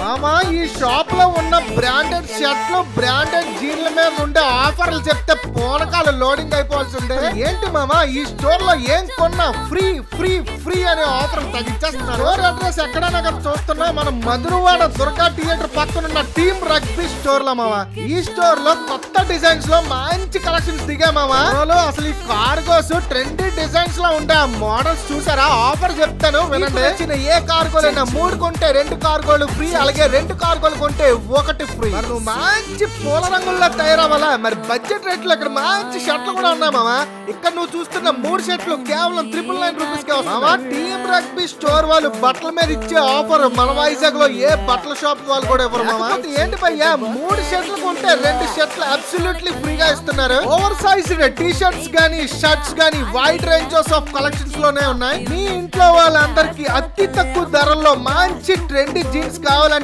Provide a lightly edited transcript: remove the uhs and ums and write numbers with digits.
మామా ఈ షాప్ లో ఉన్న బ్రాండెడ్ షర్ట్లు బ్రాండెడ్ జీన్ల మీద ఉండే ఆఫర్లు చెప్తే పూనకాలు లోడింగ్ అయిపోవాల్సిందే. ఏంటి మామా ఈ స్టోర్ లో ఏం కొన్నా ఫ్రీ ఫ్రీ ఫ్రీ అనే ఆఫర్ తగ్గించేస్తున్నారు. స్టోర్ అడ్రస్ ఎక్కడైనా చూస్తున్నా మనం మధురవాడ దుర్గా థియేటర్ పక్కన ఉన్న టీమ్ రగ్బీ స్టోర్ లో మామా. ఈ స్టోర్ లో కొత్త డిజైన్స్ లో మంచి కలెక్షన్స్ దిగా మామా. అసలు ఈ కార్గోస్ ట్రెండీ డిజైన్స్ లో ఉండే ఆ మోడల్స్ చూసారా? ఆఫర్ చెప్తాను వినండి. ఏ కార్గోలైనా 3 కొంటే 2 కార్గోలు ఫ్రీ, అలాగే 2 కార్గోలు కొంటే 1 ఫ్రీ. నువ్వు మంచి పూల రంగుల్లో తయారవ్వాలా? మరి బడ్జెట్ రేట్లు ఇక్కడ మంచి షర్ట్లు కూడా ఉన్నాయి మామా. ఇక్కడ నువ్వు చూస్తున్న 3 షర్ట్లు కేవలం 999 రూపీస్ కే వస్తాయి. టీమ్ రగ్బీ స్టోర్ వాళ్ళు బట్టల మీద ఇచ్చే ఆఫర్ మన వైజాగ్ లో ఏ బట్టల షాప్ వాళ్ళు కూడా ఇవ్వరు మామా. ఏంటి భయ్యా 3 షర్ట్లు కొంటే 2 షర్ట్లు అబ్సల్యూట్లీ ఫ్రీగా ఇస్తున్నారు. ఓవర్ సైజ్డ్ టీ షర్ట్స్ గానీ షర్ట్స్ గానీ వైడ్ రేంజెస్ ఆఫ్ కలెక్షన్స్ లోనే ఉన్నాయి. మీ ఇంట్లో వాళ్ళందరికీ అతి తక్కువ ధరల్లో మంచి ట్రెండీ జీన్స్ కావాలంటే